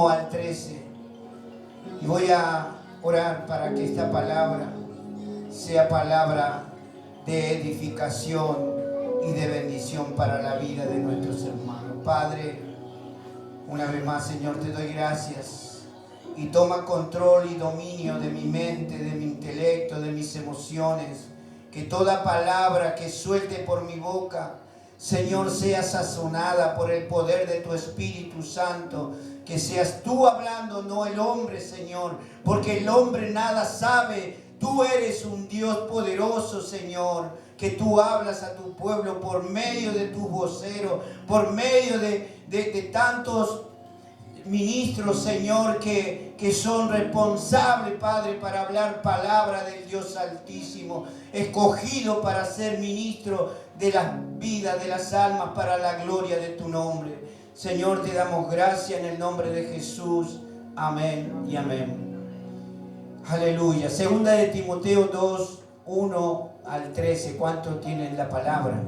Al 13, y voy a orar para que esta palabra sea palabra de edificación y de bendición para la vida de nuestros hermanos. Padre, una vez más, Señor, te doy gracias y toma control y dominio de mi mente, de mi intelecto, de mis emociones. Que toda palabra que suelte por mi boca, Señor, sea sazonada por el poder de tu Espíritu Santo. Que seas tú hablando, no el hombre, Señor, porque el hombre nada sabe. Tú eres un Dios poderoso, Señor, que tú hablas a tu pueblo por medio de tus voceros, por medio de tantos ministros, Señor, que son responsables, Padre, para hablar palabra del Dios Altísimo, escogido para ser ministro de las vidas, de las almas, para la gloria de tu nombre. Señor, te damos gracias en el nombre de Jesús. Amén y amén. Aleluya. Segunda de Timoteo 2, 1 al 13. ¿Cuántos tienen la palabra?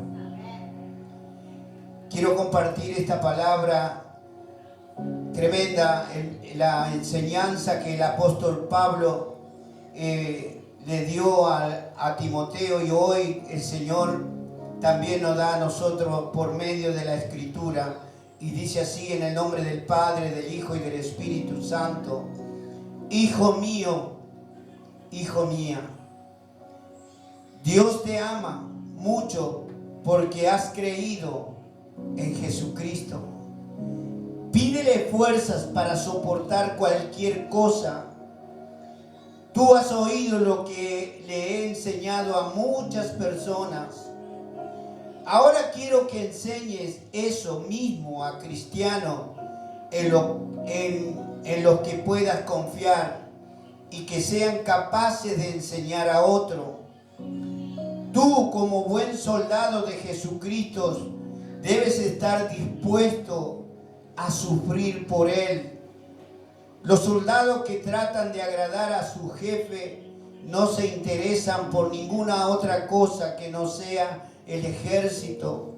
Quiero compartir esta palabra tremenda, la enseñanza que el apóstol Pablo le dio a Timoteo, y hoy el Señor también nos da a nosotros por medio de la Escritura. Y dice así, en el nombre del Padre, del Hijo y del Espíritu Santo: Hijo mío, hijo mía, Dios te ama mucho porque has creído en Jesucristo. Pídele fuerzas para soportar cualquier cosa. Tú has oído lo que le he enseñado a muchas personas. Ahora quiero que enseñes eso mismo a cristianos en los que puedas confiar y que sean capaces de enseñar a otro. Tú, como buen soldado de Jesucristo, debes estar dispuesto a sufrir por Él. Los soldados que tratan de agradar a su jefe no se interesan por ninguna otra cosa que no sea el ejército.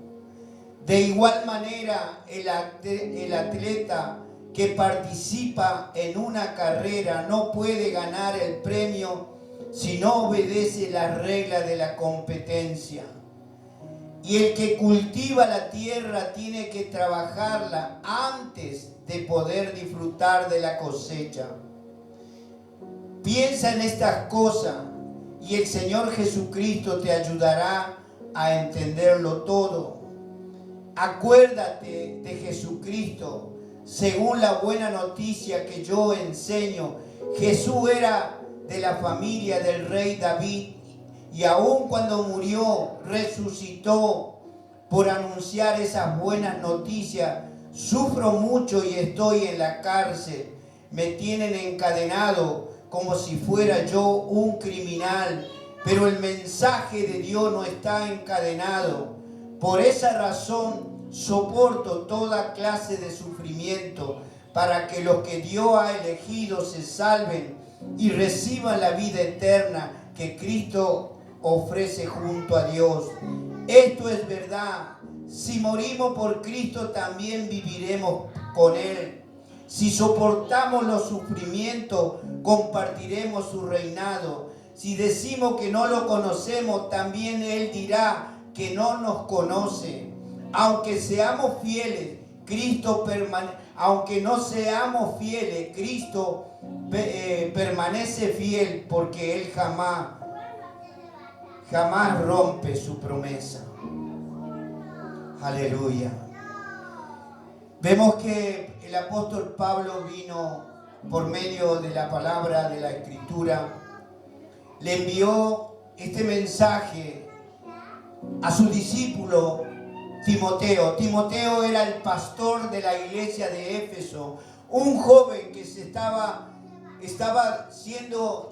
De igual manera, el atleta que participa en una carrera no puede ganar el premio si no obedece las reglas de la competencia. Y el que cultiva la tierra tiene que trabajarla antes de poder disfrutar de la cosecha. Piensa en estas cosas y el Señor Jesucristo te ayudará a entenderlo todo. Acuérdate de Jesucristo. Según la buena noticia que yo enseño, Jesús era de la familia del rey David, y aun cuando murió, resucitó. Por anunciar esas buenas noticias, sufro mucho y estoy en la cárcel. Me tienen encadenado como si fuera yo un criminal, pero el mensaje de Dios no está encadenado. Por esa razón soporto toda clase de sufrimiento, para que los que Dios ha elegido se salven y reciban la vida eterna que Cristo ofrece junto a Dios. Esto es verdad. Si morimos por Cristo, también viviremos con Él. Si soportamos los sufrimientos, compartiremos su reinado. Si decimos que no lo conocemos, también Él dirá que no nos conoce. Aunque seamos fieles, aunque no seamos fieles, Cristo permanece fiel, porque Él jamás rompe su promesa. Aleluya. Vemos que el apóstol Pablo vino por medio de la palabra de la Escritura. Le envió este mensaje a su discípulo Timoteo. Timoteo era el pastor de la iglesia de Éfeso, un joven que estaba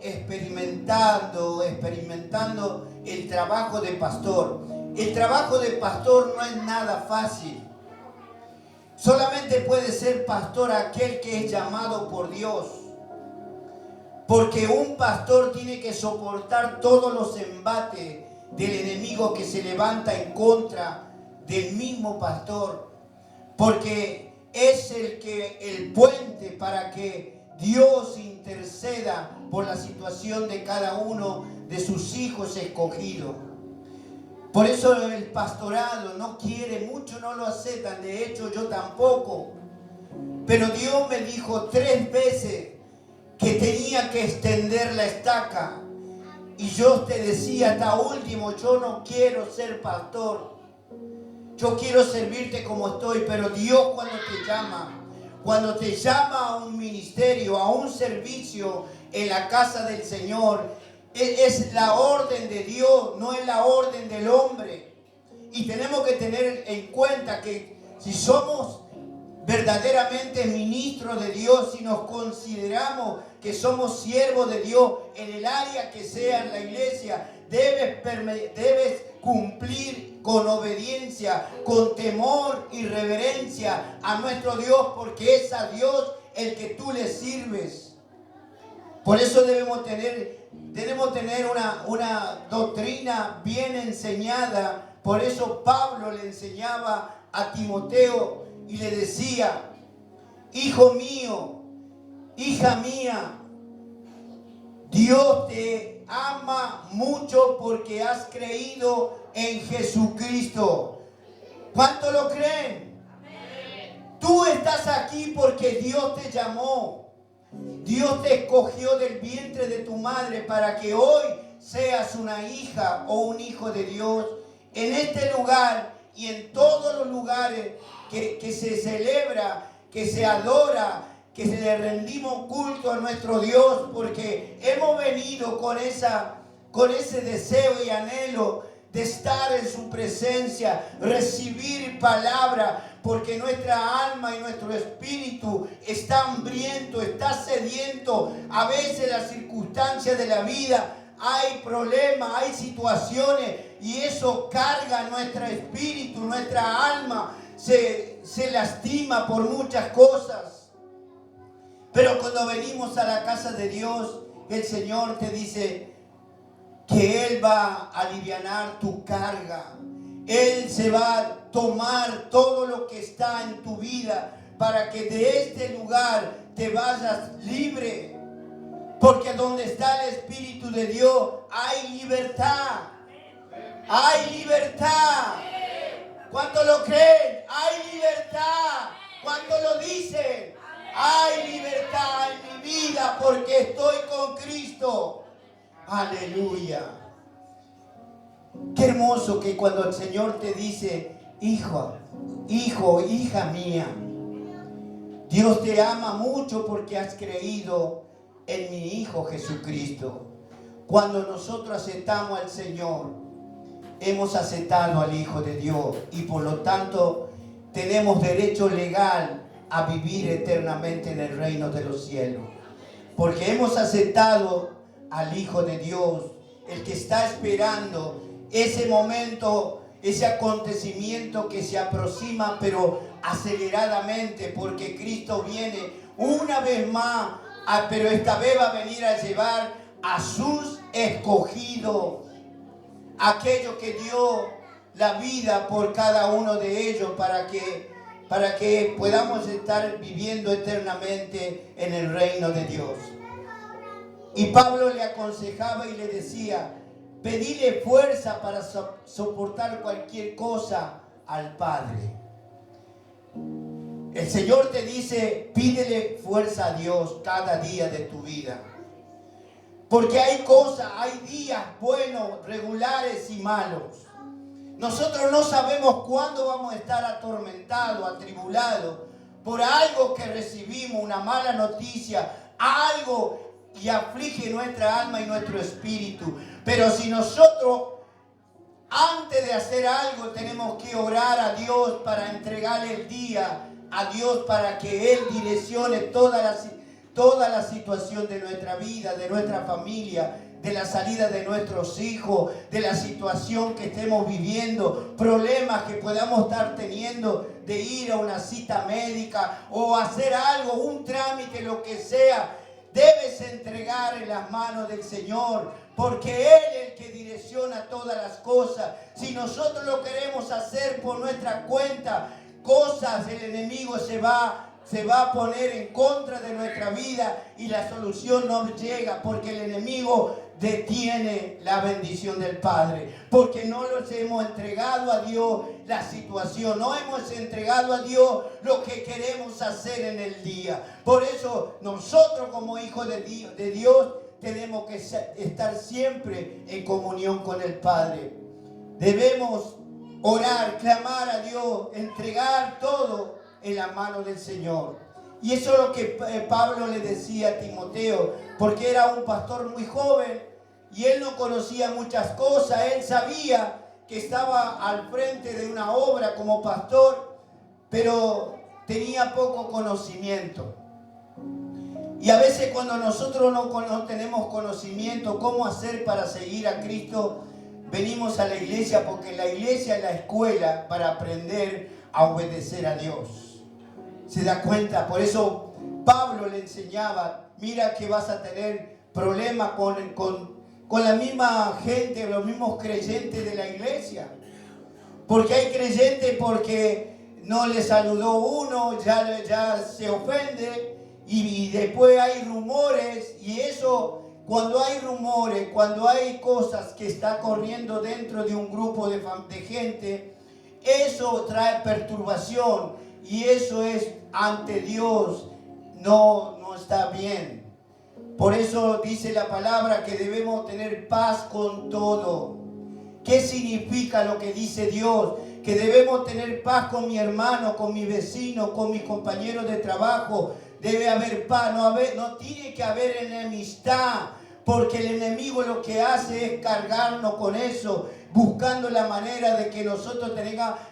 experimentando el trabajo de pastor. El trabajo de pastor no es nada fácil. Solamente puede ser pastor aquel que es llamado por Dios. Porque un pastor tiene que soportar todos los embates del enemigo que se levanta en contra del mismo pastor. Porque es el puente para que Dios interceda por la situación de cada uno de sus hijos escogidos. Por eso el pastorado no quiere, muchos no lo aceptan, de hecho yo tampoco. Pero Dios me dijo 3 veces que tenía que extender la estaca. Y yo te decía hasta último, yo no quiero ser pastor. Yo quiero servirte como estoy, pero Dios cuando te llama a un ministerio, a un servicio en la casa del Señor, es la orden de Dios, no es la orden del hombre. Y tenemos que tener en cuenta que si somos verdaderamente ministros de Dios, si nos consideramos que somos siervos de Dios en el área que sea en la iglesia, debes cumplir con obediencia, con temor y reverencia a nuestro Dios, porque es a Dios el que tú le sirves. Por eso debemos tener una doctrina bien enseñada. Por eso Pablo le enseñaba a Timoteo y le decía: hijo mío, hija mía, Dios te ama mucho porque has creído en Jesucristo. ¿Cuánto lo creen? Amén. Tú estás aquí porque Dios te llamó. Dios te escogió del vientre de tu madre para que hoy seas una hija o un hijo de Dios. En este lugar y en todos los lugares que se celebra, que se adora, que se le rendimos culto a nuestro Dios, porque hemos venido con ese deseo y anhelo de estar en su presencia, recibir palabra, porque nuestra alma y nuestro espíritu está hambriento, está sediento. A veces las circunstancias de la vida, hay problemas, hay situaciones, y eso carga nuestro espíritu, nuestra alma se lastima por muchas cosas. Pero cuando venimos a la casa de Dios, el Señor te dice que Él va a alivianar tu carga. Él se va a tomar todo lo que está en tu vida para que de este lugar te vayas libre. Porque donde está el Espíritu de Dios hay libertad. Hay libertad. ¿Cuánto lo creen? Hay libertad. ¿Cuánto lo dicen? Hay libertad en mi vida porque estoy con Cristo. Aleluya. Qué hermoso que cuando el Señor te dice: hijo, hija mía, Dios te ama mucho porque has creído en mi Hijo Jesucristo. Cuando nosotros aceptamos al Señor, hemos aceptado al Hijo de Dios y por lo tanto tenemos derecho legal a vivir eternamente en el reino de los cielos. Porque hemos aceptado al Hijo de Dios, el que está esperando ese momento, ese acontecimiento que se aproxima, pero aceleradamente, porque Cristo viene una vez más, pero esta vez va a venir a llevar a sus escogidos, aquellos que dio la vida por cada uno de ellos para que podamos estar viviendo eternamente en el reino de Dios. Y Pablo le aconsejaba y le decía: pedile fuerza para soportar cualquier cosa al Padre. El Señor te dice: pídele fuerza a Dios cada día de tu vida. Porque hay días buenos, regulares y malos. Nosotros no sabemos cuándo vamos a estar atormentados, atribulados por algo que recibimos, una mala noticia, algo y aflige nuestra alma y nuestro espíritu. Pero si nosotros antes de hacer algo tenemos que orar a Dios para entregarle el día a Dios para que Él direccione toda la situación de nuestra vida, de nuestra familia, de la salida de nuestros hijos, de la situación que estemos viviendo, problemas que podamos estar teniendo, de ir a una cita médica o hacer algo, un trámite, lo que sea. Debes entregar en las manos del Señor, porque Él es el que direcciona todas las cosas. Si nosotros lo queremos hacer por nuestra cuenta, cosas el enemigo se va a poner en contra de nuestra vida y la solución no llega, porque el enemigo detiene la bendición del Padre, porque no los hemos entregado a Dios la situación, no hemos entregado a Dios lo que queremos hacer en el día. Por eso nosotros como hijos de Dios tenemos que estar siempre en comunión con el Padre. Debemos orar, clamar a Dios, entregar todo en la mano del Señor. Y eso es lo que Pablo le decía a Timoteo, porque era un pastor muy joven y él no conocía muchas cosas. Él sabía que estaba al frente de una obra como pastor, pero tenía poco conocimiento. Y a veces cuando nosotros no tenemos conocimiento cómo hacer para seguir a Cristo, venimos a la iglesia, porque la iglesia es la escuela para aprender a obedecer a Dios. ¿Se da cuenta? Por eso Pablo le enseñaba, mira que vas a tener problemas con la misma gente, los mismos creyentes de la iglesia. Porque hay creyentes porque no le saludó uno, ya se ofende, y después hay rumores, y eso, cuando hay rumores, cuando hay cosas que está corriendo dentro de un grupo de gente, eso trae perturbación, y eso es ante Dios, no está bien. Por eso dice la palabra que debemos tener paz con todo. ¿Qué significa lo que dice Dios? Que debemos tener paz con mi hermano, con mi vecino, con mis compañeros de trabajo. Debe haber paz, no tiene que haber enemistad, porque el enemigo lo que hace es cargarnos con eso, buscando la manera de que nosotros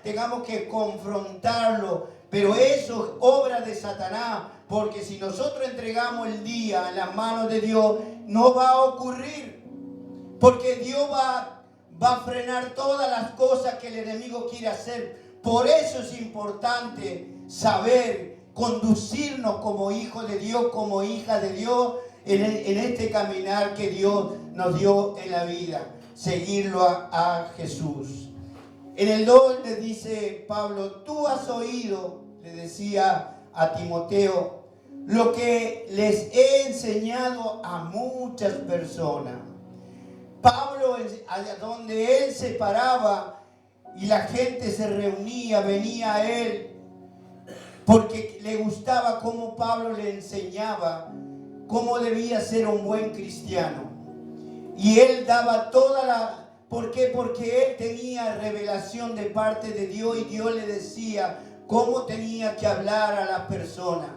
tengamos que confrontarlo. Pero eso es obra de Satanás, porque si nosotros entregamos el día en las manos de Dios, no va a ocurrir, porque Dios va a frenar todas las cosas que el enemigo quiere hacer. Por eso es importante saber conducirnos como hijos de Dios, como hijas de Dios, en este caminar que Dios nos dio en la vida, seguirlo a Jesús. En el 2 le dice Pablo, tú has oído, le decía a Timoteo, lo que les he enseñado a muchas personas. Pablo, allá donde él se paraba y la gente se reunía, venía a él, porque le gustaba cómo Pablo le enseñaba cómo debía ser un buen cristiano. Y él daba toda la... ¿Por qué? Porque él tenía revelación de parte de Dios y Dios le decía cómo tenía que hablar a las personas.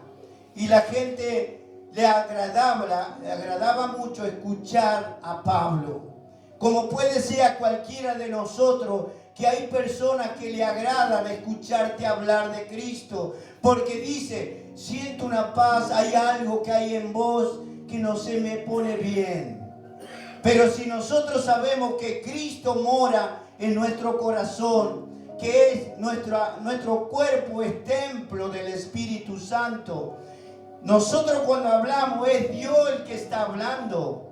Y la gente le agradaba mucho escuchar a Pablo. Como puede ser a cualquiera de nosotros, que hay personas que le agradan escucharte hablar de Cristo, porque dice, siento una paz, hay algo que hay en vos que no se me pone bien. Pero si nosotros sabemos que Cristo mora en nuestro corazón, que es nuestro cuerpo es templo del Espíritu Santo, nosotros cuando hablamos es Dios el que está hablando.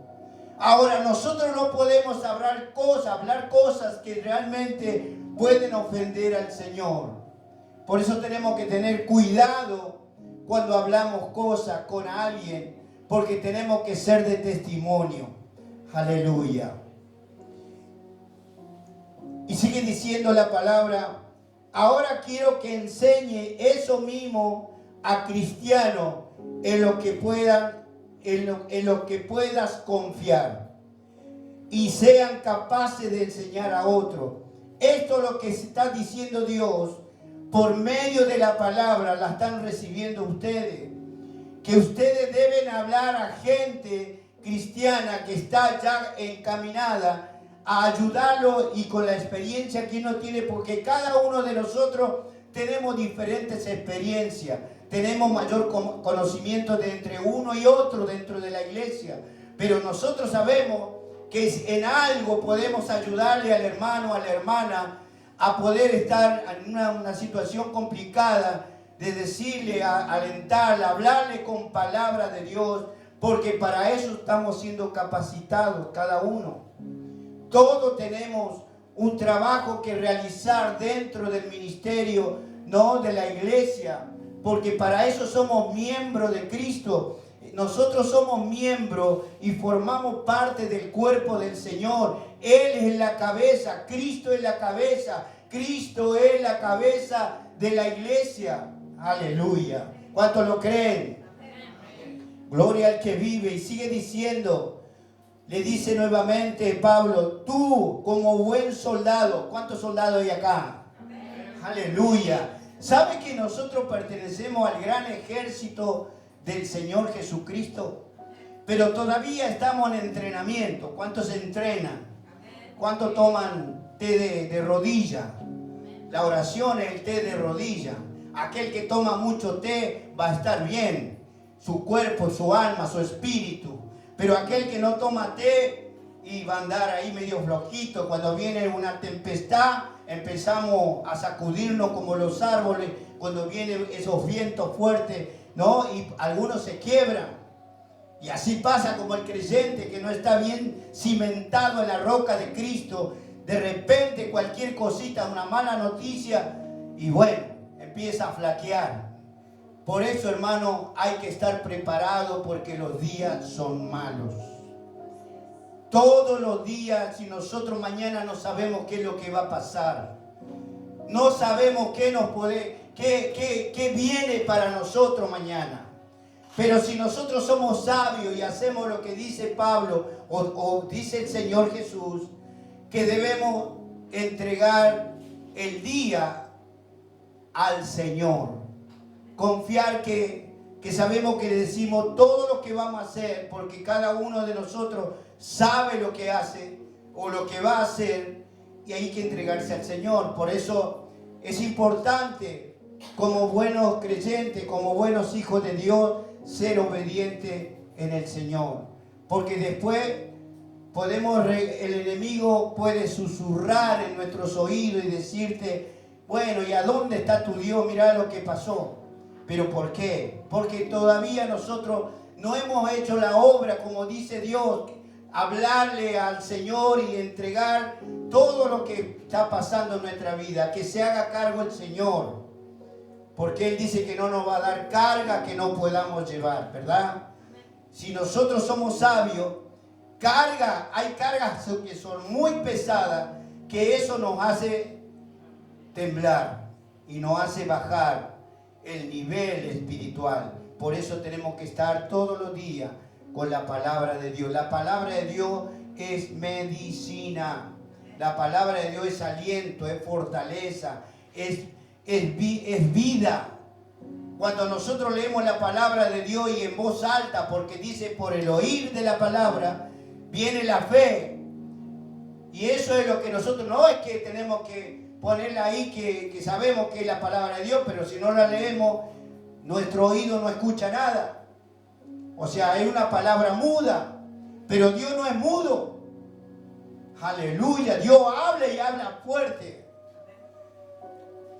Ahora nosotros no podemos hablar cosas que realmente pueden ofender al Señor. Por eso tenemos que tener cuidado cuando hablamos cosas con alguien, porque tenemos que ser de testimonio. Aleluya. Y sigue diciendo la palabra, ahora quiero que enseñe eso mismo a cristianos en lo que puedas confiar y sean capaces de enseñar a otros. Esto es lo que está diciendo Dios por medio de la palabra, la están recibiendo ustedes, que ustedes deben hablar a gente cristiana que está ya encaminada a ayudarlo, y con la experiencia que uno tiene, porque cada uno de nosotros tenemos diferentes experiencias, tenemos mayor conocimiento de entre uno y otro dentro de la iglesia, pero nosotros sabemos que en algo podemos ayudarle al hermano, a la hermana, a poder estar en una situación complicada, de decirle, alentarle, hablarle con palabra de Dios, porque para eso estamos siendo capacitados cada uno. Todos tenemos un trabajo que realizar dentro del ministerio, no de la iglesia, porque para eso somos miembros de Cristo. Nosotros somos miembros y formamos parte del cuerpo del Señor. Él es la cabeza, Cristo es la cabeza, Cristo es la cabeza de la iglesia. Aleluya. ¿Cuántos lo creen? Gloria al que vive. Y sigue diciendo, le dice nuevamente Pablo, tú como buen soldado. ¿Cuántos soldados hay acá? Aleluya. ¿Sabe que nosotros pertenecemos al gran ejército del Señor Jesucristo? Pero todavía estamos en entrenamiento. ¿Cuántos se entrenan? ¿Cuántos toman té de rodilla? La oración es el té de rodilla. Aquel que toma mucho té va a estar bien. Su cuerpo, su alma, su espíritu. Pero aquel que no toma té y va a andar ahí medio flojito, cuando viene una tempestad, empezamos a sacudirnos como los árboles, cuando vienen esos vientos fuertes, ¿no? Y algunos se quiebran. Y así pasa como el creyente que no está bien cimentado en la roca de Cristo. De repente cualquier cosita, una mala noticia, y bueno, empieza a flaquear. Por eso, hermano, hay que estar preparado porque los días son malos. Todos los días, si nosotros mañana no sabemos qué es lo que va a pasar, no sabemos qué viene para nosotros mañana. Pero si nosotros somos sabios y hacemos lo que dice Pablo o dice el Señor Jesús, que debemos entregar el día al Señor. Confiar que sabemos que le decimos todo lo que vamos a hacer, porque cada uno de nosotros sabe lo que hace o lo que va a hacer, y hay que entregarse al Señor. Por eso es importante, como buenos creyentes, como buenos hijos de Dios, ser obedientes en el Señor. Porque después el enemigo puede susurrar en nuestros oídos y decirte, bueno, ¿y a dónde está tu Dios? Mirá lo que pasó. ¿Pero por qué? Porque todavía nosotros no hemos hecho la obra como dice Dios, hablarle al Señor y entregar todo lo que está pasando en nuestra vida, que se haga cargo el Señor, porque Él dice que no nos va a dar carga que no podamos llevar, ¿verdad? Si nosotros somos sabios, hay cargas que son muy pesadas, que eso nos hace temblar y nos hace bajar el nivel espiritual. Por eso tenemos que estar todos los días con la palabra de Dios. La palabra de Dios es medicina. La palabra de Dios es aliento, es fortaleza, es vida. Cuando nosotros leemos la palabra de Dios y en voz alta, porque dice por el oír de la palabra viene la fe. Y eso es lo que nosotros, no es que tenemos que ponerla ahí, que sabemos que es la palabra de Dios, pero si no la leemos, nuestro oído no escucha nada. O sea, es una palabra muda, pero Dios no es mudo. Aleluya, Dios habla y habla fuerte.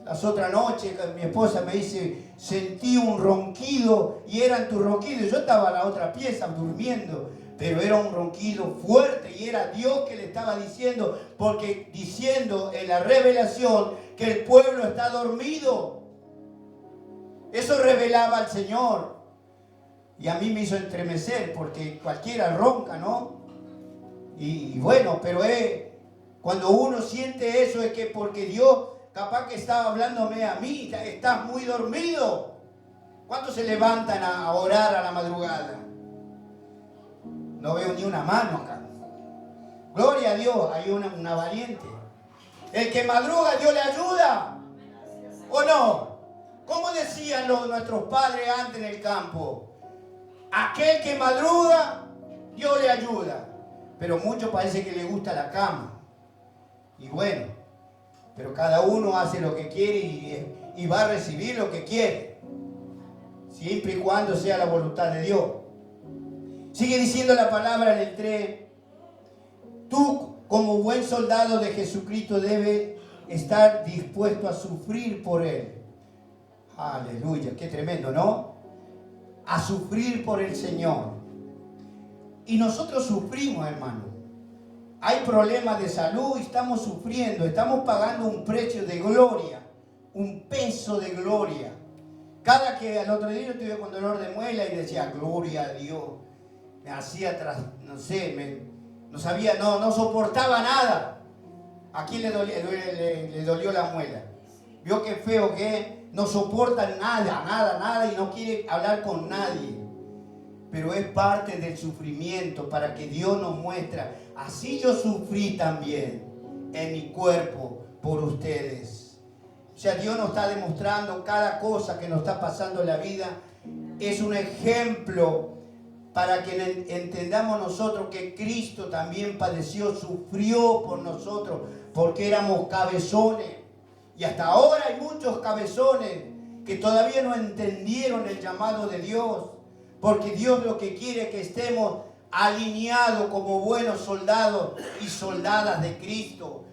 Las otras noches mi esposa me dice, sentí un ronquido y eran tus ronquidos. Yo estaba en la otra pieza durmiendo, pero era un ronquido fuerte y era Dios que le estaba diciendo, porque diciendo en la revelación que el pueblo está dormido. Eso revelaba al Señor. Y a mí me hizo estremecer, porque cualquiera ronca, ¿no? Y bueno, pero cuando uno siente eso es que porque Dios capaz que estaba hablándome a mí, estás muy dormido. ¿Cuántos se levantan a orar a la madrugada? No veo ni una mano acá. Gloria a Dios, hay una valiente. El que madruga, Dios le ayuda. ¿O no? ¿Cómo decían nuestros padres antes en el campo? Aquel que madruga, Dios le ayuda. Pero muchos parece que le gusta la cama. Y bueno, pero cada uno hace lo que quiere y va a recibir lo que quiere, siempre y cuando sea la voluntad de Dios. Sigue diciendo la palabra en el 3. Tú, como buen soldado de Jesucristo, debes estar dispuesto a sufrir por Él. Aleluya, qué tremendo, ¿no? A sufrir por el Señor. Y nosotros sufrimos, hermano. Hay problemas de salud y estamos sufriendo, estamos pagando un precio de gloria un peso de gloria. Cada que al otro día yo estuve con dolor de muela y decía, gloria a Dios. Me hacía no sé, no sabía, no soportaba nada. ¿A quién le dolió la muela? Vio qué feo que es, no soporta nada y no quiere hablar con nadie. Pero es parte del sufrimiento para que Dios nos muestra. Así yo sufrí también en mi cuerpo por ustedes. O sea, Dios nos está demostrando cada cosa que nos está pasando en la vida. Es un ejemplo para que entendamos nosotros que Cristo también padeció, sufrió por nosotros, porque éramos cabezones. Y hasta ahora hay muchos cabezones que todavía no entendieron el llamado de Dios. Porque Dios lo que quiere es que estemos alineados como buenos soldados y soldadas de Cristo,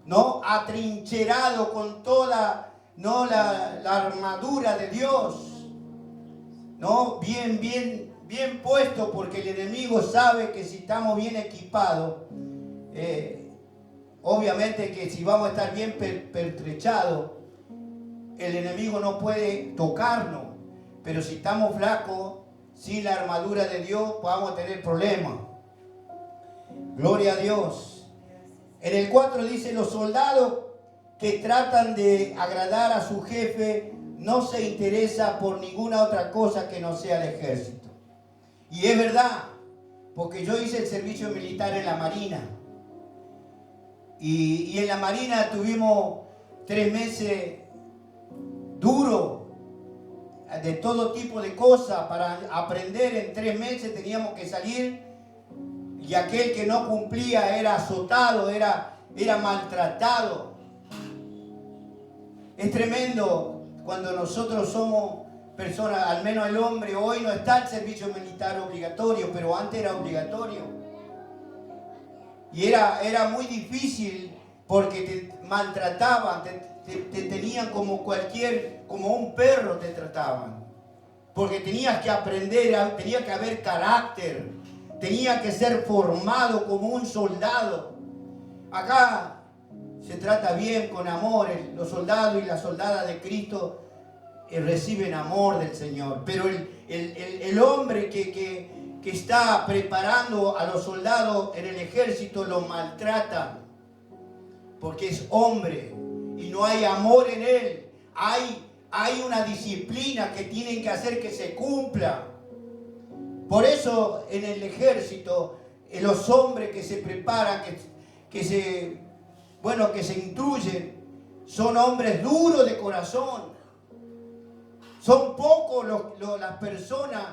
¿no? Atrincherados con toda, ¿no? la armadura de Dios, ¿no? Bien puesto, porque el enemigo sabe que si estamos bien equipados, obviamente que si vamos a estar bien pertrechados, el enemigo no puede tocarnos. Pero si estamos flacos, sin la armadura de Dios, vamos a tener problemas. Gloria a Dios. En el 4 dice, los soldados que tratan de agradar a su jefe no se interesa por ninguna otra cosa que no sea el ejército. Y es verdad, porque yo hice el servicio militar en la Marina. Y en la Marina tuvimos 3 meses duros, de todo tipo de cosas para aprender. En 3 meses teníamos que salir y aquel que no cumplía era azotado, era maltratado. Es tremendo cuando nosotros somos personas, al menos el hombre, hoy no está el servicio militar obligatorio, pero antes era obligatorio. Y era muy difícil porque te maltrataban, te tenían como un perro te trataban. Porque tenías que aprender, tenía que haber carácter, tenía que ser formado como un soldado. Acá se trata bien, con amor. Los soldados y las soldadas de Cristo reciben amor del Señor. Pero el hombre que está preparando a los soldados en el ejército lo maltrata. Porque es hombre y no hay amor en él. Hay una disciplina que tienen que hacer que se cumpla. Por eso en el ejército, los hombres que se preparan, que se instruyen, son hombres duros de corazón. Son pocos las personas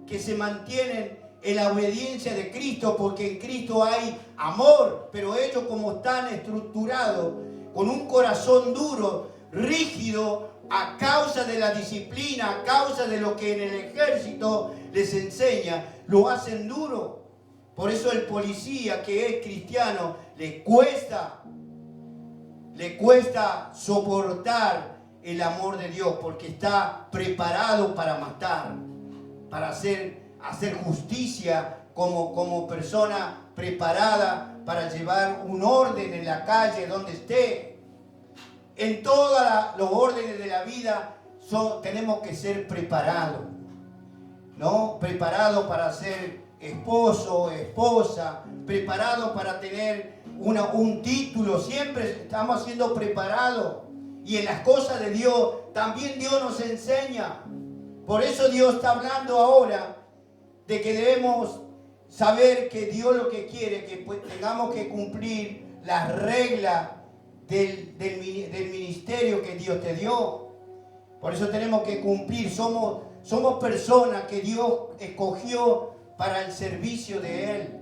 que se mantienen en la obediencia de Cristo, porque en Cristo hay amor, pero ellos, como están estructurados con un corazón duro, rígido, a causa de la disciplina, a causa de lo que en el ejército les enseña, lo hacen duro. Por eso el policía que es cristiano le cuesta soportar el amor de Dios, porque está preparado para matar, para hacer justicia, como persona preparada para llevar un orden en la calle donde esté. En todos los órdenes de la vida tenemos que ser preparados, ¿no? Preparados para ser esposo, esposa, preparados para tener un título. Siempre estamos siendo preparados. Y en las cosas de Dios, también Dios nos enseña. Por eso Dios está hablando ahora de que debemos saber que Dios lo que quiere, que tengamos que cumplir las reglas del ministerio que Dios te dio. Por eso tenemos que cumplir. Somos personas que Dios escogió para el servicio de Él.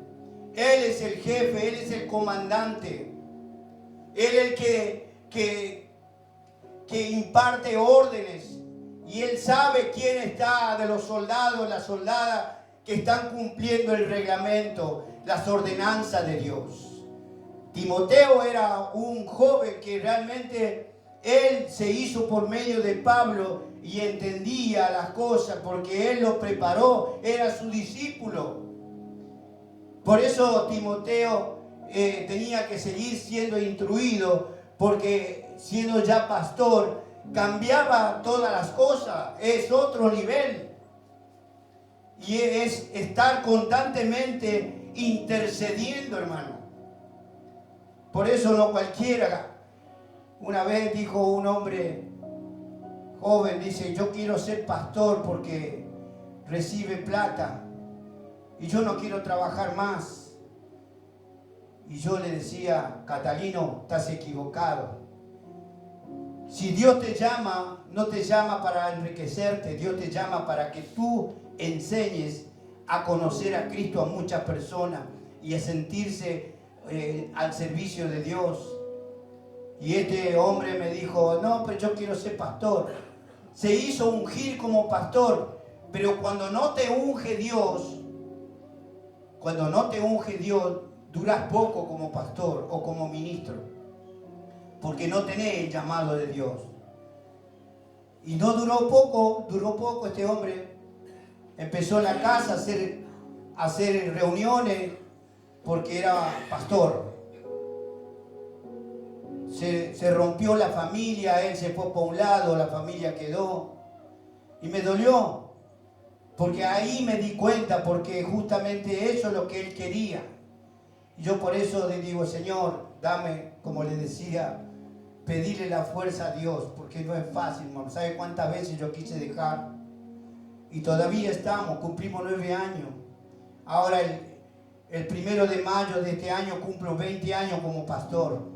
Él es el jefe, Él es el comandante. Él es el que imparte órdenes. Y Él sabe quién está de los soldados, las soldadas que están cumpliendo el reglamento, las ordenanzas de Dios. Timoteo era un joven que realmente él se hizo por medio de Pablo y entendía las cosas porque él lo preparó, era su discípulo. Por eso Timoteo tenía que seguir siendo instruido, porque siendo ya pastor, cambiaba todas las cosas. Es otro nivel. Y es estar constantemente intercediendo, hermano. Por eso no cualquiera. Una vez dijo un hombre joven, dice, yo quiero ser pastor porque recibe plata y yo no quiero trabajar más. Y yo le decía, Catalino, estás equivocado. Si Dios te llama, no te llama para enriquecerte, Dios te llama para que tú enseñes a conocer a Cristo a muchas personas y a sentirse al servicio de Dios. Y este hombre me dijo, no, pero yo quiero ser pastor. Se hizo ungir como pastor, pero cuando no te unge Dios, duras poco como pastor o como ministro, porque no tenés el llamado de Dios. Y no duró poco este hombre. Empezó en la casa a hacer reuniones porque era pastor. Se rompió la familia, él se fue por un lado, la familia quedó. Y me dolió, porque ahí me di cuenta, porque justamente eso es lo que él quería. Y yo por eso le digo, Señor, dame, como le decía, pedirle la fuerza a Dios, porque no es fácil, hermano. ¿Sabe cuántas veces yo quise dejar? Y todavía cumplimos 9 años. Ahora el 1 de mayo de este año cumplo 20 años como pastor.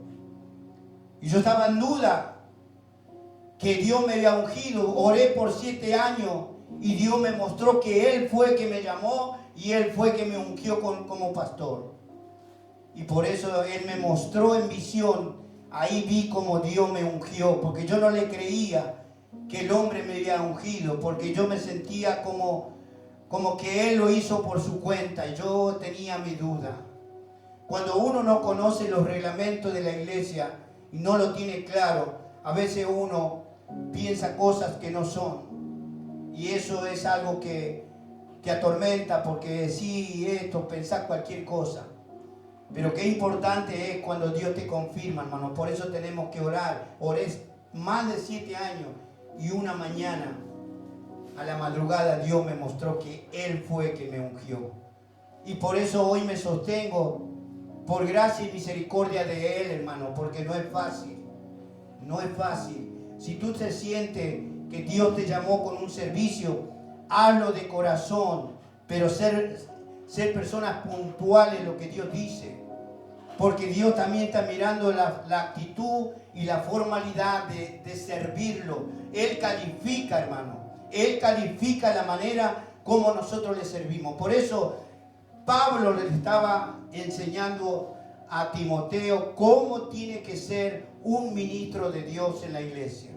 Y yo estaba en duda que Dios me había ungido. Oré por 7 años y Dios me mostró que Él fue que me llamó y Él fue que me ungió como pastor. Y por eso Él me mostró en visión. Ahí vi como Dios me ungió, porque yo no le creía que el hombre me había ungido, porque yo me sentía como que Él lo hizo por su cuenta y yo tenía mi duda. Cuando uno no conoce los reglamentos de la iglesia y no lo tiene claro, a veces uno piensa cosas que no son. Y eso es algo que atormenta, porque sí, pensar cualquier cosa. Pero qué importante es cuando Dios te confirma, hermano. Por eso tenemos que orar. Oré más de 7 años y una mañana a la madrugada Dios me mostró que Él fue que me ungió. Y por eso hoy me sostengo por gracia y misericordia de Él, hermano, porque no es fácil. No es fácil. Si tú te sientes que Dios te llamó con un servicio, hazlo de corazón, pero ser personas puntuales en lo que Dios dice. Porque Dios también está mirando la actitud y la formalidad de servirlo. Él califica, hermano. Él califica la manera como nosotros le servimos. Por eso Pablo le estaba enseñando a Timoteo cómo tiene que ser un ministro de Dios en la iglesia.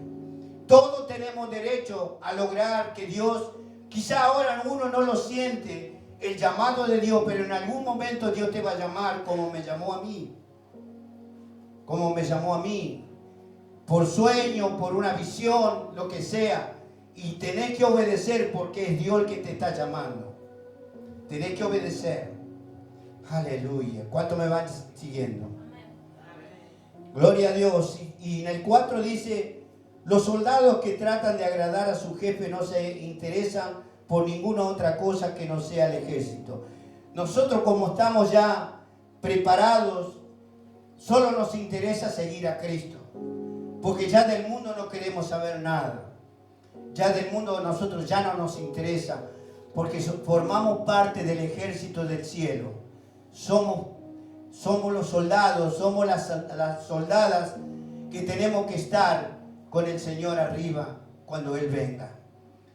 Todos tenemos derecho a lograr que Dios, quizá ahora uno no lo siente, el llamado de Dios, pero en algún momento Dios te va a llamar como me llamó a mí. Como me llamó a mí. Por sueño, por una visión, lo que sea. Y tenés que obedecer porque es Dios el que te está llamando. Tenés que obedecer. Aleluya. ¿Cuánto me van siguiendo? Gloria a Dios. Y en el 4 dice, los soldados que tratan de agradar a su jefe no se interesan por ninguna otra cosa que no sea el ejército. Nosotros, como estamos ya preparados, solo nos interesa seguir a Cristo, porque ya del mundo no queremos saber nada. Ya del mundo nosotros ya no nos interesa, porque formamos parte del ejército del cielo. Somos los soldados, somos las soldadas que tenemos que estar con el Señor arriba cuando Él venga.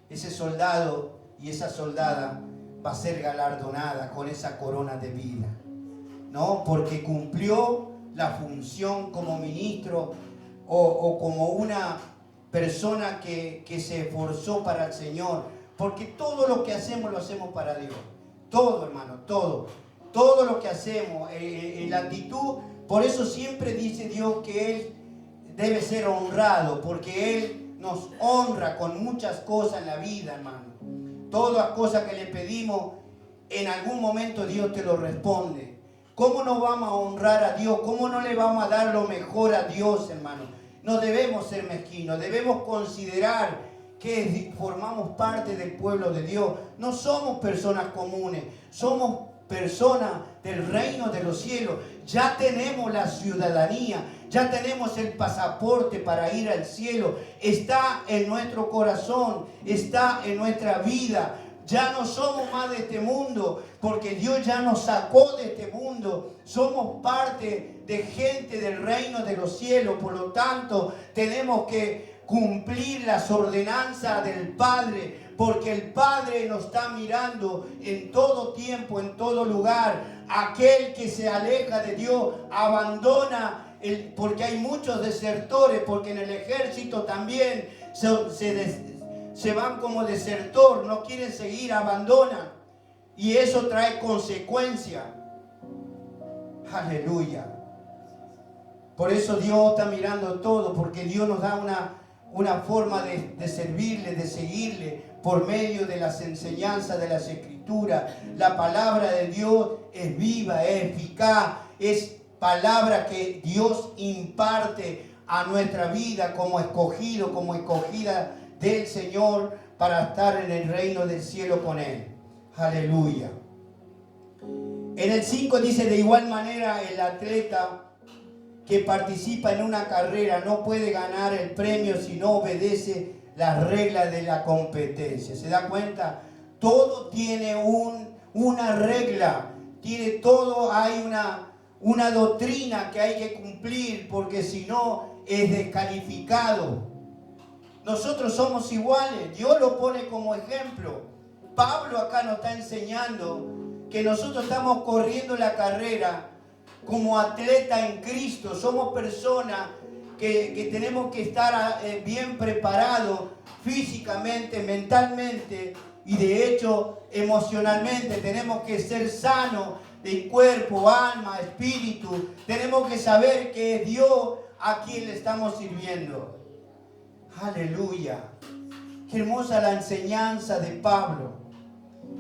Ese soldado y esa soldada va a ser galardonada con esa corona de vida, ¿no? Porque cumplió la función como ministro o como una persona que se esforzó para el Señor. Porque todo lo que hacemos lo hacemos para Dios. Todo, hermano, todo. Todo lo que hacemos, en la actitud. Por eso siempre dice Dios que Él debe ser honrado, porque Él nos honra con muchas cosas en la vida, hermano. Todas las cosas que le pedimos, en algún momento Dios te lo responde. ¿Cómo no vamos a honrar a Dios? ¿Cómo no le vamos a dar lo mejor a Dios, hermano? no debemos ser mezquinos, debemos considerar que formamos parte del pueblo de Dios. No somos personas comunes, somos personas del reino de los cielos. Ya tenemos la ciudadanía, ya tenemos el pasaporte para ir al cielo. Está en nuestro corazón, está en nuestra vida. Ya no somos más de este mundo, porque Dios ya nos sacó de este mundo. Somos parte de gente del reino de los cielos. Por lo tanto, tenemos que cumplir las ordenanzas del Padre, porque el Padre nos está mirando en todo tiempo, en todo lugar. Aquel que se aleja de Dios abandona, porque hay muchos desertores, porque en el ejército también se van como desertor, no quieren seguir, abandonan. Y eso trae consecuencias. Aleluya. Por eso Dios está mirando todo, porque Dios nos da una forma de servirle, de seguirle, por medio de las enseñanzas de las Escrituras. La palabra de Dios es viva, es eficaz, es palabra que Dios imparte a nuestra vida como escogido, como escogida del Señor para estar en el reino del cielo con Él. Aleluya. En el 5 dice: de igual manera el atleta que participa en una carrera no puede ganar el premio si no obedece las reglas de la competencia. ¿Se da cuenta? Todo tiene una regla, hay una doctrina que hay que cumplir, porque si no es descalificado. Nosotros somos iguales, Dios lo pone como ejemplo. Pablo acá nos está enseñando que nosotros estamos corriendo la carrera como atleta en Cristo. Somos personas que tenemos que estar bien preparados físicamente, mentalmente y de hecho emocionalmente. Tenemos que ser sanos de cuerpo, alma, espíritu. Tenemos que saber que es Dios a quien le estamos sirviendo. Aleluya. Qué hermosa la enseñanza de Pablo,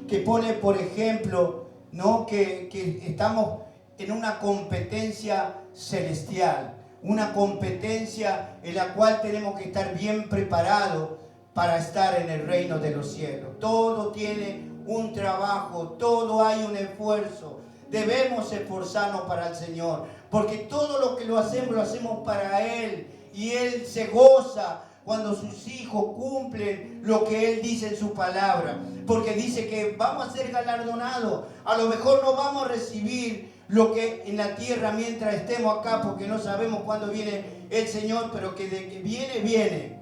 que pone por ejemplo, ¿no?, que estamos en una competencia celestial, una competencia en la cual tenemos que estar bien preparados para estar en el reino de los cielos. Todo tiene un trabajo, todo hay un esfuerzo. Debemos esforzarnos para el Señor, porque todo lo que lo hacemos para Él, y Él se goza cuando sus hijos cumplen lo que Él dice en su palabra, porque dice que vamos a ser galardonados. A lo mejor no vamos a recibir lo que en la tierra mientras estemos acá, porque no sabemos cuándo viene el Señor, pero que de que viene, viene.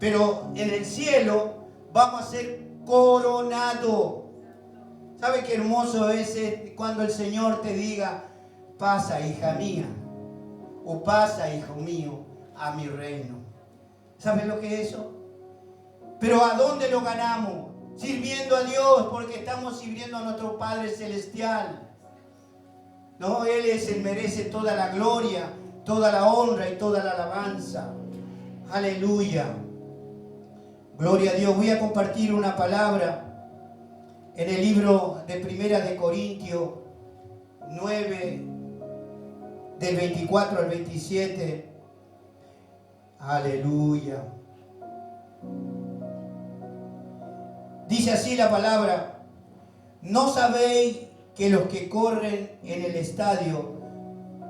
Pero en el cielo vamos a ser coronados. ¿Sabe qué hermoso es cuando el Señor te diga: pasa, hija mía, o pasa, hijo mío, a mi reino? ¿Sabes lo que es eso? Pero ¿a dónde lo ganamos? Sirviendo a Dios, porque estamos sirviendo a nuestro Padre Celestial. No, Él merece toda la gloria, toda la honra y toda la alabanza. Aleluya. Gloria a Dios. Voy a compartir una palabra en el libro de Primera de Corintios 9, del 24 al 27. Aleluya. Dice así la palabra: ¿no sabéis que los que corren en el estadio,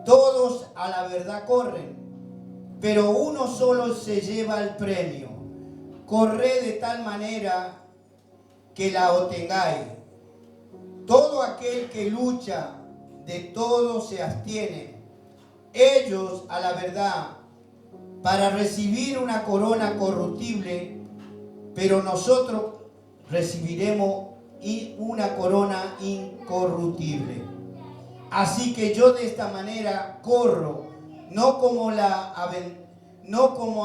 todos a la verdad corren, pero uno solo se lleva el premio? Corred de tal manera que la obtengáis. Todo aquel que lucha, de todo se abstiene. Ellos a la verdad, para recibir una corona corruptible, pero nosotros recibiremos una corona incorruptible. Así que yo de esta manera corro, no como a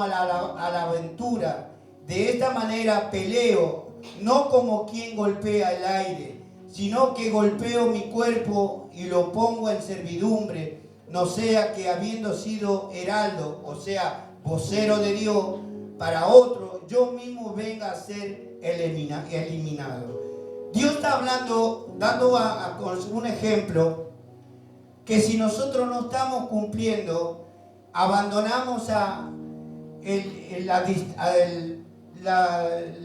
la aventura. De esta manera peleo, no como quien golpea el aire, sino que golpeo mi cuerpo y lo pongo en servidumbre, no sea que habiendo sido heraldo, o sea, vocero de Dios, para otro, yo mismo venga a ser eliminado. Dios está hablando, dando un ejemplo, que si nosotros no estamos cumpliendo, abandonamos el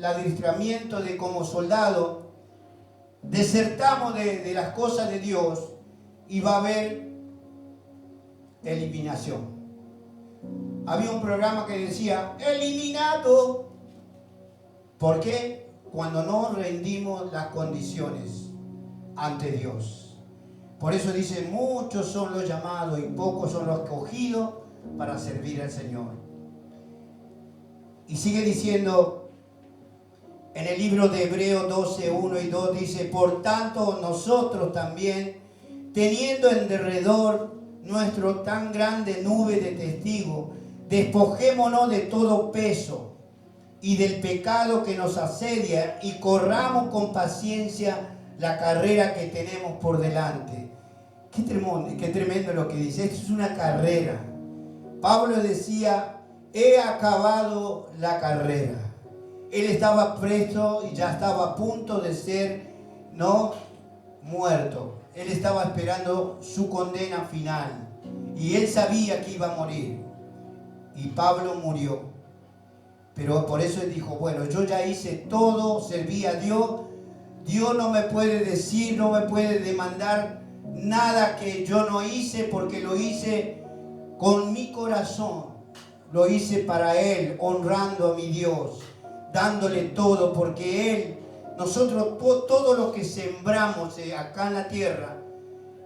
adiestramiento de como soldado, desertamos de las cosas de Dios y va a haber eliminación. Había un programa que decía, eliminado. ¿Por qué? Cuando no rendimos las condiciones ante Dios. Por eso dice, muchos son los llamados y pocos son los escogidos para servir al Señor. Y sigue diciendo, en el libro de Hebreos 12, 1 y 2 dice, por tanto nosotros también, teniendo en derredor nuestro tan grande nube de testigos, despojémonos de todo peso y del pecado que nos asedia y corramos con paciencia la carrera que tenemos por delante. Qué tremendo lo que dice. Esto es una carrera. Pablo decía, he acabado la carrera. Él estaba preso y ya estaba a punto de ser muerto. Él estaba esperando su condena final. Y él sabía que iba a morir. Y Pablo murió. Pero por eso él dijo, bueno, yo ya hice todo, serví a Dios. Dios no me puede decir, no me puede demandar nada que yo no hice, porque lo hice con mi corazón. Lo hice para Él, honrando a mi Dios, dándole todo, porque nosotros todo lo que sembramos acá en la tierra,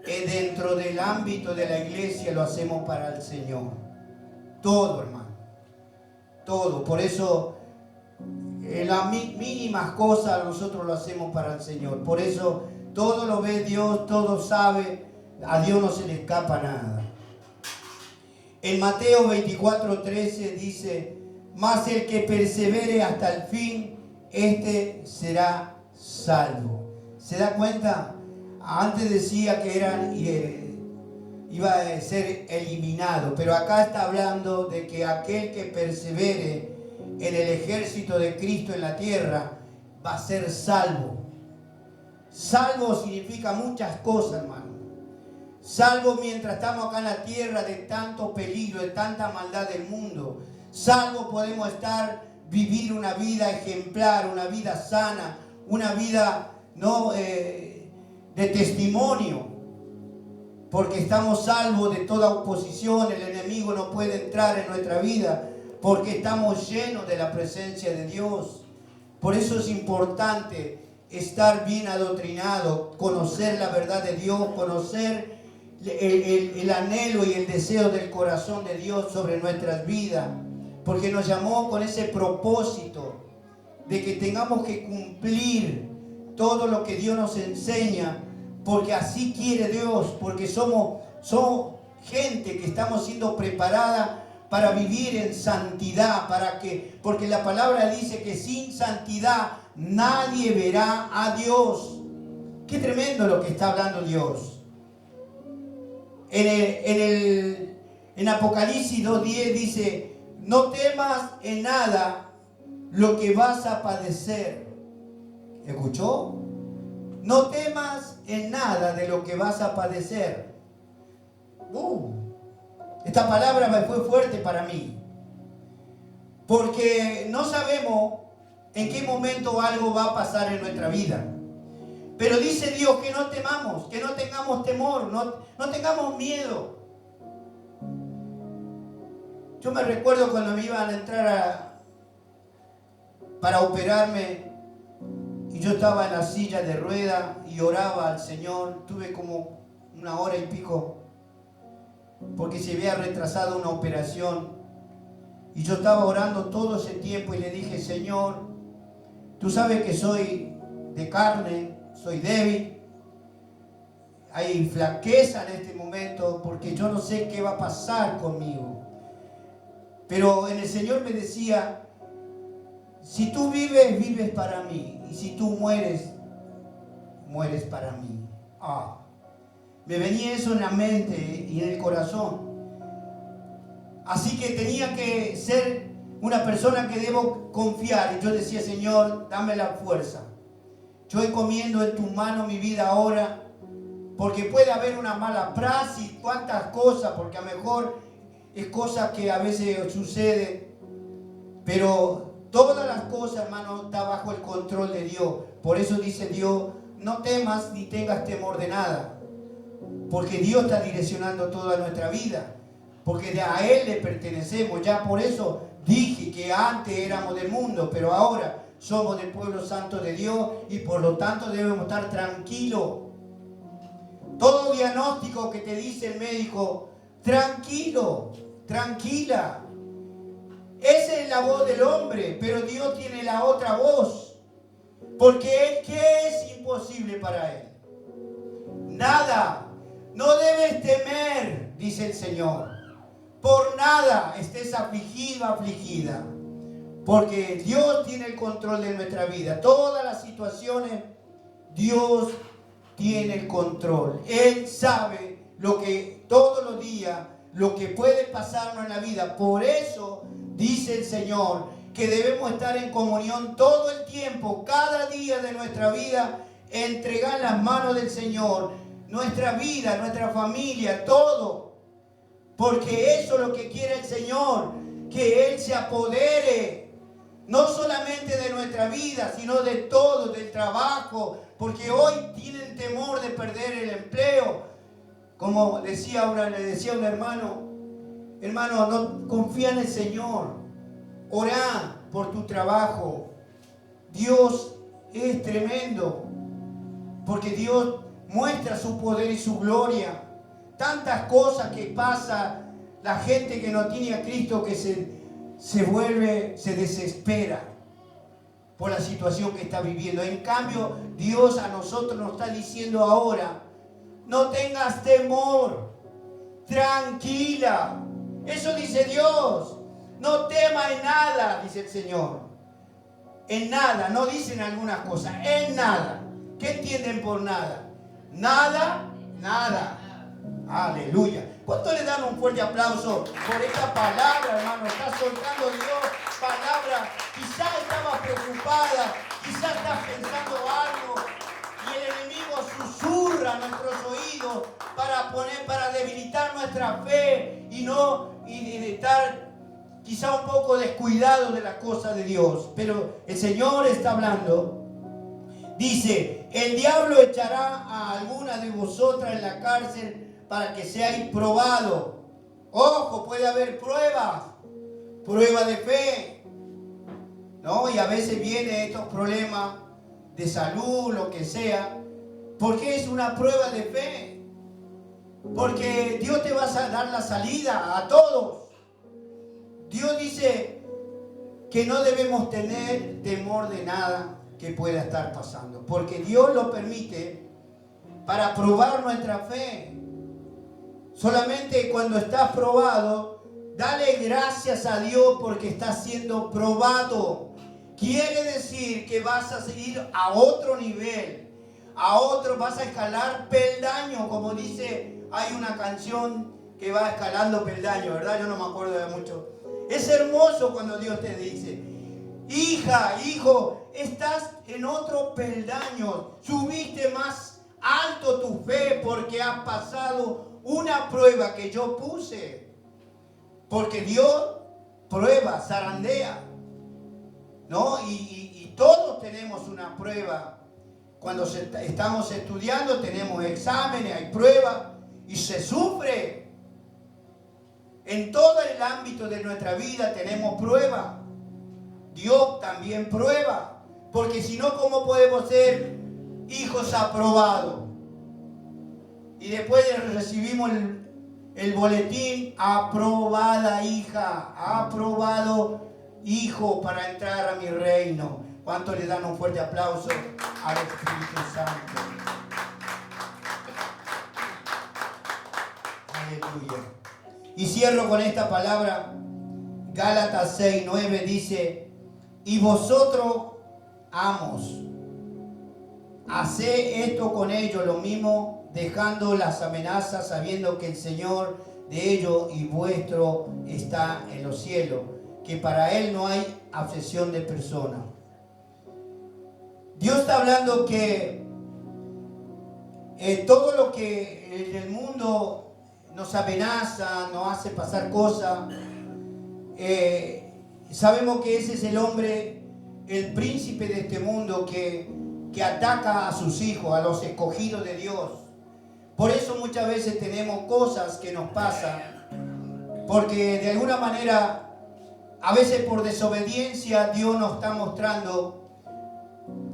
dentro del ámbito de la iglesia, lo hacemos para el Señor. Todo, hermano. Todo. Por eso, las mínimas cosas nosotros lo hacemos para el Señor. Por eso, todo lo ve Dios, todo sabe. A Dios no se le escapa nada. En Mateo 24:13 dice, mas el que persevere hasta el fin, este será salvo. ¿Se da cuenta? Antes decía que iba a ser eliminado, pero acá está hablando de que aquel que persevere en el ejército de Cristo en la tierra va a ser salvo. Salvo significa muchas cosas, hermano. Salvo mientras estamos acá en la tierra de tanto peligro, de tanta maldad del mundo. Salvo podemos vivir una vida ejemplar, una vida sana, una vida de testimonio. Porque estamos salvos de toda oposición, el enemigo no puede entrar en nuestra vida, porque estamos llenos de la presencia de Dios. Por eso es importante estar bien adoctrinado, conocer la verdad de Dios, conocer el anhelo y el deseo del corazón de Dios sobre nuestras vidas, porque nos llamó con ese propósito de que tengamos que cumplir todo lo que Dios nos enseña, porque así quiere Dios, porque somos gente que estamos siendo preparada para vivir en santidad, porque la palabra dice que sin santidad nadie verá a Dios. Qué tremendo lo que está hablando Dios. En Apocalipsis 2:10 dice, no temas en nada lo que vas a padecer. ¿Escuchó? No temas en nada de lo que vas a padecer. Esta palabra fue fuerte para mí. Porque no sabemos en qué momento algo va a pasar en nuestra vida. Pero dice Dios que no temamos, que no tengamos temor, no tengamos miedo. Yo me recuerdo cuando me iban a entrar para operarme, y yo estaba en la silla de rueda y oraba al Señor. Tuve como 1 hora y pico, porque se había retrasado una operación. Y yo estaba orando todo ese tiempo y le dije, Señor, tú sabes que soy de carne, soy débil, hay flaqueza en este momento, porque yo no sé qué va a pasar conmigo. Pero en el Señor me decía, si tú vives, vives para mí, y si tú mueres, mueres para mí. Me venía eso en la mente y en el corazón. Así que tenía que ser una persona que debo confiar. Y yo decía, Señor, dame la fuerza. Yo encomiendo en tu mano mi vida ahora, porque puede haber una mala praxis, cuántas cosas, porque a lo mejor es cosas que a veces suceden Pero todas las cosas, hermano, está bajo el control de Dios. Por eso dice Dios, no temas ni tengas temor de nada. Porque Dios está direccionando toda nuestra vida. Porque a Él le pertenecemos. Ya por eso dije que antes éramos del mundo, pero ahora somos del pueblo santo de Dios y por lo tanto debemos estar tranquilos. Todo diagnóstico que te dice el médico, tranquilo, tranquila. Esa es la voz del hombre, pero Dios tiene la otra voz. Porque ¿qué es imposible para Él? Nada. No debes temer, dice el Señor. Por nada estés afligido, afligida. Porque Dios tiene el control de nuestra vida. Todas las situaciones, Dios tiene el control. Él sabe lo que todos los días, lo que puede pasarnos en la vida. Por eso dice el Señor que debemos estar en comunión todo el tiempo, cada día de nuestra vida, entregar en las manos del Señor nuestra vida, nuestra familia, todo. Porque eso es lo que quiere el Señor, que Él se apodere, no solamente de nuestra vida, sino de todo, del trabajo, porque hoy tienen temor de perder el empleo. Como le decía un hermano, no confía en el Señor, orá por tu trabajo. Dios es tremendo, porque Dios muestra su poder y su gloria. Tantas cosas que pasa, la gente que no tiene a Cristo que se desespera por la situación que está viviendo. En cambio, Dios a nosotros nos está diciendo ahora, no tengas temor, tranquila. Eso dice Dios. No temas en nada, dice el Señor. En nada, no dicen algunas cosas, en nada. ¿Qué entienden por nada? Nada, nada. Aleluya. ¿Cuánto le dan un fuerte aplauso por esta palabra, hermano? Está soltando Dios palabra. Quizás estabas preocupada, quizás estás pensando algo y el enemigo susurra a nuestros oídos para debilitar nuestra fe y de estar quizá un poco descuidado de las cosas de Dios. Pero el Señor está hablando. Dice, el diablo echará a alguna de vosotras en la cárcel para que seáis probados. Ojo, puede haber pruebas de fe, ¿no? Y a veces vienen estos problemas de salud, lo que sea, porque es una prueba de fe. Porque Dios te va a dar la salida a todos. Dios dice que no debemos tener temor de nada que pueda estar pasando, porque Dios lo permite para probar nuestra fe. Solamente cuando estás probado, dale gracias a Dios porque estás siendo probado. Quiere decir que vas a seguir a otro nivel, vas a escalar peldaño, como dice, hay una canción que va escalando peldaño, ¿verdad? Yo no me acuerdo de mucho. Es hermoso cuando Dios te dice, hija, hijo, estás en otro peldaño, subiste más alto tu fe porque has pasado una prueba que yo puse. Porque Dios prueba, zarandea, ¿no? Y todos tenemos una prueba. Cuando estamos estudiando tenemos exámenes, hay pruebas y se sufre. En todo el ámbito de nuestra vida tenemos pruebas. Dios también prueba. Porque si no, ¿cómo podemos ser hijos aprobados? Y después recibimos el boletín, aprobada hija, aprobado hijo para entrar a mi reino. ¿Cuánto le dan un fuerte aplauso al Espíritu Santo? Aleluya. Y cierro con esta palabra. Gálatas 6:9 dice, y vosotros, amos, haced esto con ellos lo mismo, dejando las amenazas, sabiendo que el Señor de ellos y vuestro está en los cielos, que para Él no hay acepción de persona. Dios está hablando que todo lo que en el mundo nos amenaza, nos hace pasar cosas, Sabemos que ese es el hombre, el príncipe de este mundo que ataca a sus hijos, a los escogidos de Dios. Por eso muchas veces tenemos cosas que nos pasan, porque de alguna manera, a veces por desobediencia, Dios nos está mostrando: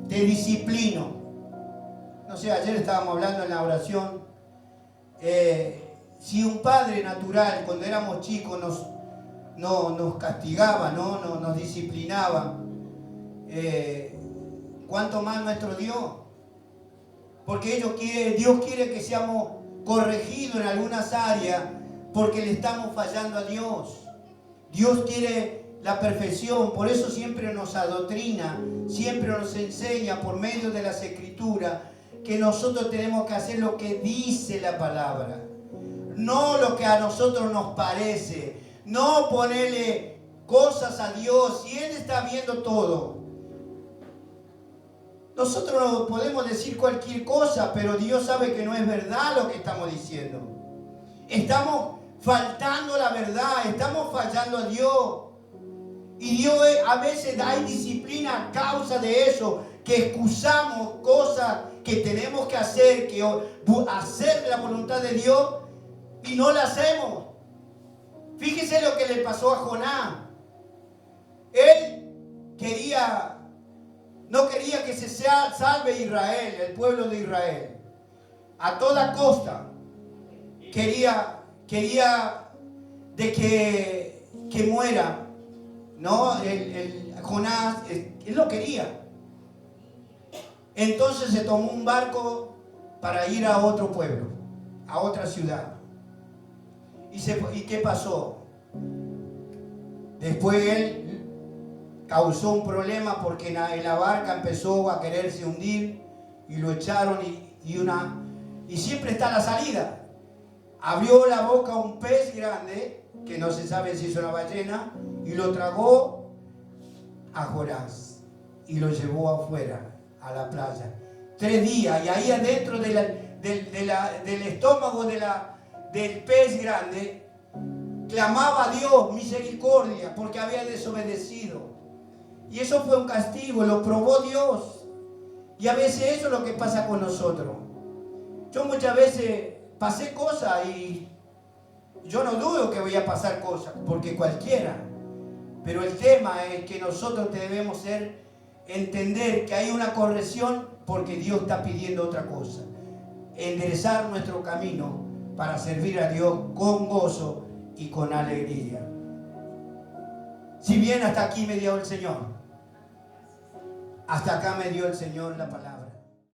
te disciplino. No sé, ayer estábamos hablando en la oración, si un padre natural cuando éramos chicos nos castigaba, nos disciplinaba, ¿cuánto más nuestro Dios? Porque Dios quiere que seamos corregidos en algunas áreas porque le estamos fallando a Dios. Dios quiere la perfección, por eso siempre nos adoctrina, siempre nos enseña por medio de las Escrituras que nosotros tenemos que hacer lo que dice la palabra, no lo que a nosotros nos parece, no ponerle cosas a Dios y Él está viendo todo. Nosotros podemos decir cualquier cosa, pero Dios sabe que no es verdad lo que estamos diciendo. Estamos faltando la verdad, estamos fallando a Dios. Y Dios a veces da disciplina a causa de eso, que excusamos cosas que tenemos que hacer, que hacer la voluntad de Dios y no la hacemos. Fíjese lo que le pasó a Jonás. Él no quería que se salve Israel, el pueblo de Israel. A toda costa quería de que muera. No, Jonás, él lo quería. Entonces se tomó un barco para ir a otro pueblo, a otra ciudad. ¿Y qué pasó? Después él causó un problema porque la barca empezó a quererse hundir y lo echaron y siempre está la salida. Abrió la boca un pez grande, que no se sabe si es una ballena, y lo tragó a Jonás y lo llevó afuera a la playa 3 días, y ahí adentro del estómago del pez grande clamaba a Dios misericordia porque había desobedecido, y eso fue un castigo, lo probó Dios. Y a veces eso es lo que pasa con nosotros. Yo muchas veces pasé cosas y yo no dudo que voy a pasar cosas, porque cualquiera. Pero el tema es que nosotros debemos entender que hay una corrección porque Dios está pidiendo otra cosa. Enderezar nuestro camino para servir a Dios con gozo y con alegría. Si bien hasta aquí me dio el Señor, hasta acá me dio el Señor la palabra.